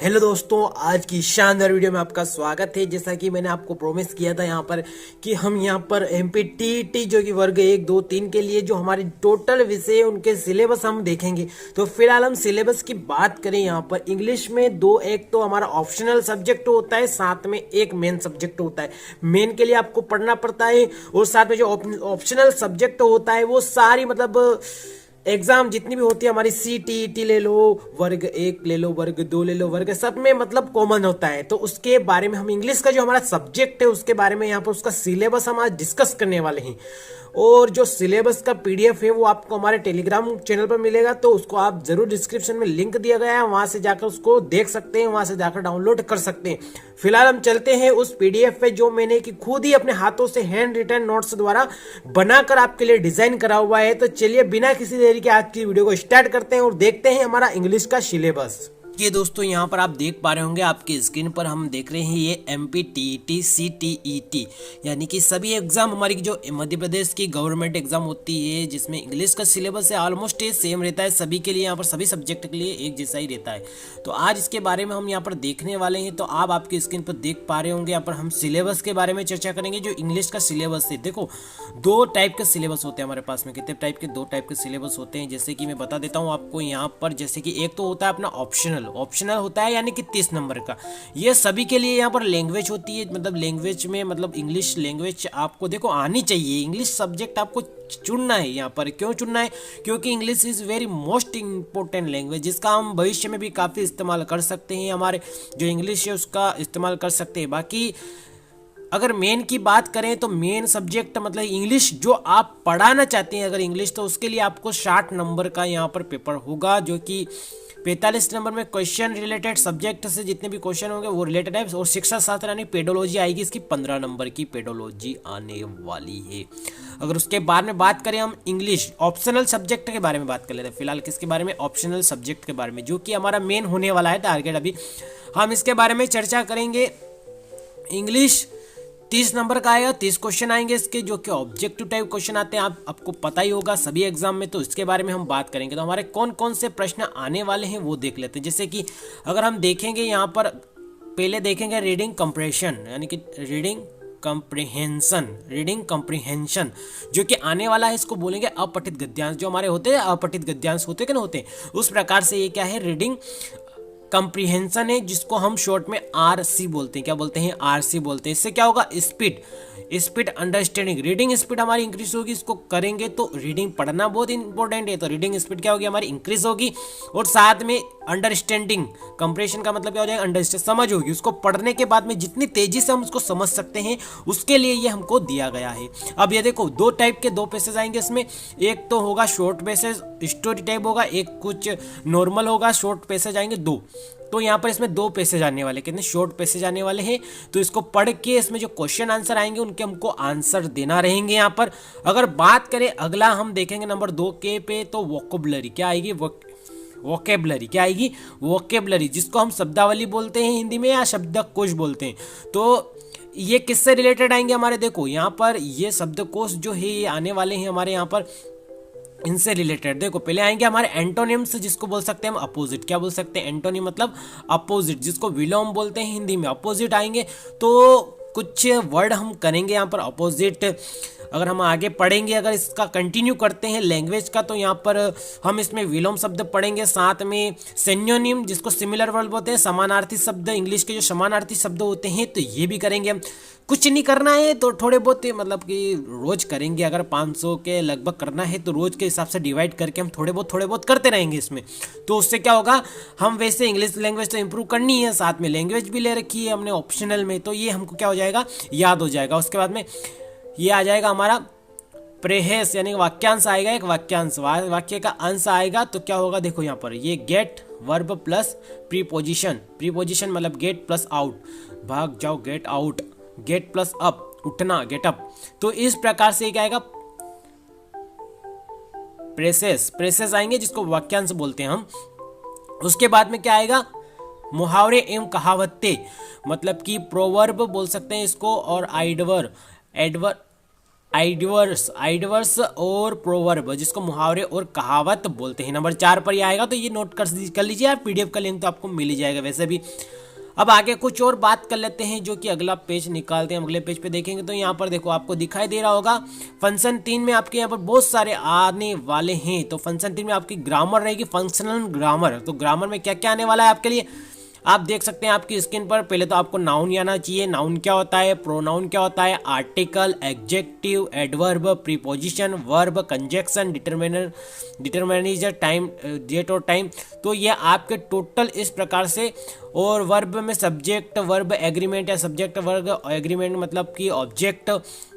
Hello दोस्तों, आज की शानदार वीडियो में आपका स्वागत है। जैसा कि मैंने आपको प्रॉमिस किया था यहाँ पर कि हम यहाँ पर एमपीटीटी जो कि वर्ग 1, 2, 3 के लिए जो हमारे टोटल विषय है उनके सिलेबस हम देखेंगे। तो फिलहाल हम सिलेबस की बात करें यहाँ पर इंग्लिश में दो, एक तो हमारा ऑप्शनल सब्जेक्ट होता है, साथ में एक मेन सब्जेक्ट होता है। मेन के लिए आपको पढ़ना पड़ता है और साथ में जो ऑप्शनल सब्जेक्ट होता है वो सारी मतलब एग्जाम जितनी भी होती है हमारी CTET ले लो, वर्ग 1 ले लो, वर्ग 2 ले लो, वर्ग सब में मतलब कॉमन होता है। तो उसके बारे में हम इंग्लिश का जो हमारा सब्जेक्ट है उसके बारे में यहाँ पर उसका सिलेबस हम आज डिस्कस करने वाले हैं। और जो सिलेबस का PDF है वो आपको हमारे टेलीग्राम चैनल पर मिलेगा, तो उसको आप जरूर डिस्क्रिप्शन में लिंक दिया गया है, वहां से जाकर उसको देख सकते हैं, वहां से जाकर डाउनलोड कर सकते हैं। फिलहाल हम चलते हैं उस PDF पे जो मैंने कि खुद ही अपने हाथों से हैंड रिटन नोट्स द्वारा बनाकर आपके लिए डिजाइन करा हुआ है। तो चलिए बिना किसी देरी के आज की वीडियो को स्टार्ट करते हैं और देखते हैं हमारा इंग्लिश का सिलेबस। ये दोस्तों यहाँ पर आप देख पा रहे होंगे आपकी स्क्रीन पर हम देख रहे हैं ये MPTET CTET यानी कि सभी एग्जाम हमारी जो मध्य प्रदेश की गवर्नमेंट एग्जाम होती है जिसमें इंग्लिश का सिलेबस है ऑलमोस्ट सेम रहता है सभी के लिए, यहाँ पर सभी सब्जेक्ट के लिए एक जैसा ही रहता है। तो आज इसके बारे में हम यहाँ पर देखने वाले हैं। तो आप आपकी स्क्रीन पर देख पा रहे होंगे यहाँ पर हम सिलेबस के बारे में चर्चा करेंगे। जो इंग्लिश का सिलेबस है, देखो दो टाइप के सिलेबस होते हैं हमारे पास में। कितने टाइप के? दो टाइप के सिलेबस होते हैं, जैसे कि मैं बता देता हूँ आपको यहाँ पर। जैसे कि एक तो होता है अपना ऑप्शनल होता है यानी कि 30 नंबर का। ये सभी के लिए यहाँ पर लैंग्वेज होती है, मतलब लैंग्वेज में मतलब इंग्लिश लैंग्वेज आपको देखो आनी चाहिए। इंग्लिश सब्जेक्ट आपको चुनना है यहाँ पर। क्यों चुनना है? क्योंकि English is very most important language जिसका हम भविष्य में भी काफ़ी इस्तेमाल कर सकते हैं। हमारे जो इंग्लिश है उसका इस्तेमाल कर सकते हैं। बाकी अगर मेन की बात करें तो मेन सब्जेक्ट मतलब इंग्लिश जो आप पढ़ाना चाहते हैं अगर इंग्लिश, तो उसके लिए आपको 60 नंबर का यहाँ पर पेपर होगा, जो कि 45 नंबर में क्वेश्चन रिलेटेड सब्जेक्ट से जितने भी क्वेश्चन होंगे वो रिलेटेड है। और शिक्षा शास्त्र यानी पेडोलॉजी आएगी, इसकी 15 नंबर की पेडोलॉजी आने वाली है। अगर उसके बाद में बात करें हम इंग्लिश ऑप्शनल सब्जेक्ट के बारे में बात कर लेते हैं। फिलहाल किसके बारे में? ऑप्शनल सब्जेक्ट के बारे में, जो कि हमारा मेन होने वाला है टारगेट। अभी हम इसके बारे में चर्चा करेंगे। इंग्लिश 30 नंबर का आएगा, 30 क्वेश्चन आएंगे इसके, जो कि ऑब्जेक्टिव टाइप क्वेश्चन आते हैं, आपको पता ही होगा सभी एग्जाम में। तो इसके बारे में हम बात करेंगे। तो हमारे कौन कौन से प्रश्न आने वाले हैं वो देख लेते हैं। जैसे कि अगर हम देखेंगे यहाँ पर पहले देखेंगे रीडिंग कंप्रेशन यानी कि रीडिंग कंप्रीहेंशन जो कि आने वाला है। इसको बोलेंगे अपठित गद्यांश। जो हमारे होते हैं अपठित गद्यांश होते कि ना होते, उस प्रकार से ये क्या है? रीडिंग कंप्रीहेंशन है, जिसको हम शॉर्ट में RC बोलते हैं। क्या बोलते हैं? RC बोलते हैं। इससे क्या होगा? स्पीड अंडरस्टैंडिंग, रीडिंग स्पीड हमारी इंक्रीज होगी। इसको करेंगे तो रीडिंग पढ़ना बहुत इंपॉर्टेंट है, तो रीडिंग स्पीड क्या होगी? हमारी इंक्रीज होगी। और साथ में अंडरस्टैंडिंग, कंप्रेशन का मतलब क्या हो जाएगा? अंडरस्टैंड, समझ होगी। उसको पढ़ने के बाद में जितनी तेजी से हम उसको समझ सकते हैं उसके लिए ये हमको दिया गया है। अब ये देखो दो टाइप के दो पैसेज आएंगे इसमें। एक तो होगा शॉर्ट पैसेज, स्टोरी टाइप होगा, एक कुछ नॉर्मल होगा। शॉर्ट पैसेज आएंगे दो। तो यहाँ पर इसमें दो पैसेज आने वाले, कितने शॉर्ट पैसेज आने वाले हैं। तो इसको पढ़ के इसमें जो क्वेश्चन आंसर आएंगे उनके हमको आंसर देना रहेंगे यहाँ पर। अगर बात करें अगला हम देखेंगे नंबर 2 के पे, तो वोकेबुलरी क्या आएगी? वोकेबुलरी क्या आएगी? वोकेबुलरी, जिसको हम शब्दावली बोलते हैं हिंदी में या शब्दकोश बोलते हैं। तो ये किससे रिलेटेड आएंगे हमारे? देखो यहाँ पर ये शब्दकोश जो है ये आने वाले हैं हमारे यहाँ पर इनसे रिलेटेड। देखो पहले आएंगे हमारे एंटोनिम्स, जिसको बोल सकते हैं हम अपोजिट। क्या बोल सकते हैं? एंटोनिम मतलब अपोजिट, जिसको विलोम बोलते हैं हिंदी में। अपोजिट आएंगे तो कुछ वर्ड हम करेंगे यहाँ पर अपोजिट। अगर हम आगे पढ़ेंगे, अगर इसका कंटिन्यू करते हैं लैंग्वेज का, तो यहाँ पर हम इसमें विलोम शब्द पढ़ेंगे। साथ में सिनोनिम, जिसको सिमिलर वर्ड बोलते हैं, समानार्थी शब्द, इंग्लिश के जो समानार्थी शब्द होते हैं, तो ये भी करेंगे हम। कुछ नहीं करना है तो थोड़े बहुत मतलब कि रोज करेंगे। अगर 500 के लगभग करना है तो रोज के हिसाब से डिवाइड करके हम थोड़े बहुत करते रहेंगे इसमें। तो उससे क्या होगा? हम वैसे इंग्लिश लैंग्वेज तो इंप्रूव करनी है, साथ में लैंग्वेज भी ले रखी है हमने ऑप्शनल में, तो ये हमको क्या हो जाएगा? याद हो जाएगा। उसके बाद में ये आ जाएगा हमारा प्रेहेस यानी वाक्यांश आएगा। एक वाक्यांश वाक्य का अंश आएगा। तो क्या होगा? देखो यहाँ पर ये गेट वर्ब प्लस प्रीपोजिशन मतलब गेट प्लस आउट, भाग जाओ, get out, gate plus up, उठना, गेट अप। तो इस प्रकार से क्या आएगा? प्रेसेस आएंगे, जिसको वाक्यांश बोलते हैं हम। उसके बाद में क्या आएगा? मुहावरे एवं कहावतें, मतलब कि प्रोवर्ब बोल सकते हैं इसको, और एडवर्ब आइडवर्स और प्रोवर्ब, जिसको मुहावरे और कहावत बोलते हैं। नंबर 4 पर ये आएगा, तो ये नोट कर लीजिए आप, पीडीएफ का लिंक तो आपको मिल ही जाएगा वैसे भी। अब आगे कुछ और बात कर लेते हैं, जो कि अगला पेज निकालते हैं। अगले पेज पे देखेंगे तो यहाँ पर देखो आपको दिखाई दे रहा होगा फंक्शन 3 में आपके यहाँ पर बहुत सारे आने वाले हैं। तो फंक्शन 3 में आपकी ग्रामर रहेगी, फंक्शनल ग्रामर। तो ग्रामर में क्या क्या आने वाला है आपके लिए, आप देख सकते हैं आपकी स्क्रीन पर। पहले तो आपको नाउन आना चाहिए, नाउन क्या होता है, प्रोनाउन क्या होता है, article, adjective, adverb, preposition, verb, conjunction, determiner, time, date और टाइम। तो ये आपके टोटल इस प्रकार से। और वर्ब में सब्जेक्ट वर्ब एग्रीमेंट या सब्जेक्ट वर्ब एग्रीमेंट मतलब कि ऑब्जेक्ट।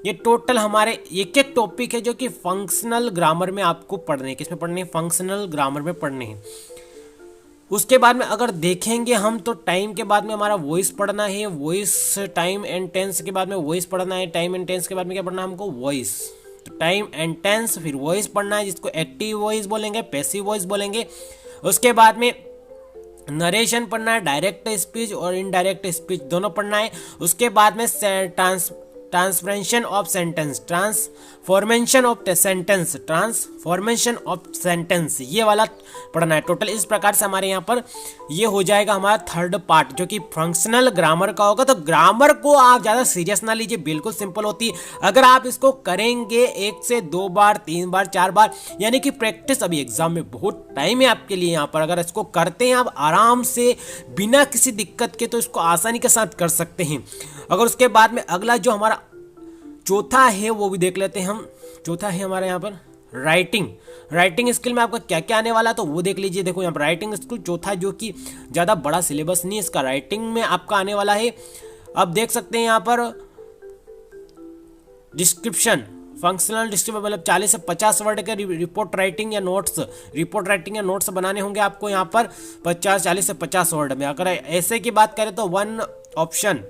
ये टोटल हमारे एक एक टॉपिक है जो कि फंक्शनल ग्रामर में आपको पढ़ने हैं। किसमें पढ़ने हैं, फंक्शनल ग्रामर में पढ़ने हैं। उसके बाद में अगर देखेंगे हम तो टाइम के बाद में हमारा वॉइस पढ़ना है, वॉइस टाइम एंड टेंस के बाद में वॉइस पढ़ना है, टाइम एंड टेंस के बाद में क्या पढ़ना है हमको, वॉइस। तो टाइम एंड टेंस फिर वॉइस पढ़ना है, जिसको एक्टिव वॉइस बोलेंगे, पैसिव वॉइस बोलेंगे। उसके बाद में नरेशन पढ़ना है, डायरेक्ट स्पीच और इनडायरेक्ट स्पीच दोनों पढ़ना है। उसके बाद में ट्रांसफॉर्मेशन ऑफ सेंटेंस ये वाला पढ़ना है। टोटल इस प्रकार से हमारे यहाँ पर ये हो जाएगा हमारा थर्ड पार्ट, जो कि फंक्शनल ग्रामर का होगा। तो ग्रामर को आप ज़्यादा सीरियस ना लीजिए, बिल्कुल सिंपल होती है। अगर आप इसको करेंगे 1 से 2 बार 3 बार 4 बार, यानी कि प्रैक्टिस, अभी एग्जाम में बहुत टाइम है आपके लिए यहाँ पर। अगर इसको करते हैं आप आराम से बिना किसी दिक्कत के, तो इसको आसानी के साथ कर सकते हैं। अगर उसके बाद में अगला जो हमारा चौथा है वो भी देख लेते हैं हम। चौथा है हमारे यहाँ पर राइटिंग स्किल में आपका क्या क्या आने वाला है, तो वो देख लीजिए। देखो यहाँ पर राइटिंग स्किल चौथा, जो कि ज़्यादा बड़ा सिलेबस नहीं है इसका, राइटिंग में आपका आने वाला है। अब देख सकते हैं यहाँ पर डिस्क्रिप्शन, फंक्शनल डिस्क्रिप्शन मतलब 40 से 50 वर्ड के रिपोर्ट राइटिंग या नोट्स बनाने होंगे आपको यहाँ पर 40 से 50 वर्ड में। अगर ऐसे की बात करें तो 1 ऑप्शन,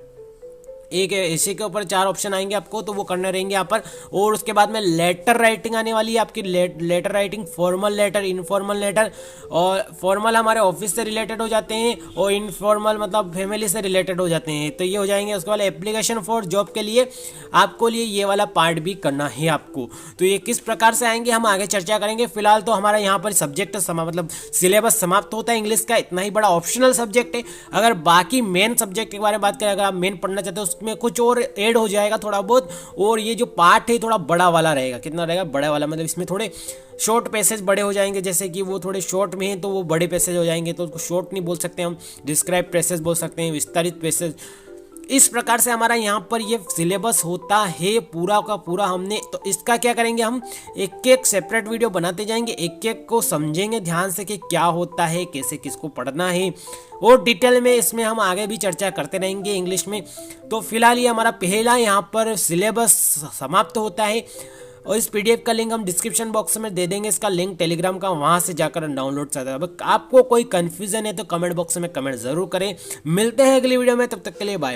एक ऐसे के ऊपर 4 ऑप्शन आएंगे आपको, तो वो करने रहेंगे यहाँ पर। और उसके बाद में लेटर राइटिंग आने वाली है आपकी, letter writing, formal letter, informal letter. और फॉर्मल हमारे ऑफिस से रिलेटेड हो जाते हैं, और इनफॉर्मल मतलब फैमिली से रिलेटेड हो जाते हैं, तो ये हो जाएंगे। उसके बाद एप्लीकेशन फॉर जॉब के लिए आपको ये वाला पार्ट भी करना है आपको। तो ये किस प्रकार से आएंगे हम आगे चर्चा करेंगे। फिलहाल तो हमारा यहाँ पर सब्जेक्ट मतलब सिलेबस समाप्त होता है इंग्लिश का, इतना ही बड़ा ऑप्शनल सब्जेक्ट है। अगर बाकी मेन सब्जेक्ट के बारे में बात करें, अगर आप मेन पढ़ना चाहते हो में कुछ और ऐड हो जाएगा थोड़ा बहुत। और ये जो पार्ट है थोड़ा बड़ा वाला रहेगा, कितना रहेगा, बड़ा वाला, मतलब इसमें थोड़े शॉर्ट पैसेज बड़े हो जाएंगे, जैसे कि वो थोड़े शॉर्ट में हैं तो वो बड़े पैसेज हो जाएंगे, तो उसको शॉर्ट नहीं बोल सकते हम, डिस्क्राइब पैसेज बोल सकते हैं, विस्तारित पैसेज। इस प्रकार से हमारा यहाँ पर ये सिलेबस होता है पूरा का पूरा। हमने तो इसका क्या करेंगे, हम एक एक सेपरेट वीडियो बनाते जाएंगे, एक एक को समझेंगे ध्यान से कि क्या होता है, कैसे किसको पढ़ना है, और डिटेल में इसमें हम आगे भी चर्चा करते रहेंगे इंग्लिश में। तो फिलहाल ये हमारा पहला यहाँ पर सिलेबस समाप्त होता है। और इस पीडीएफ का लिंक हम डिस्क्रिप्शन बॉक्स में दे देंगे, इसका लिंक टेलीग्राम का, वहां से जाकर डाउनलोड कर सकते हैं। अब आपको कोई कंफ्यूजन है तो कमेंट बॉक्स में कमेंट जरूर करें। मिलते हैं अगली वीडियो में, तब तक के लिए बाय।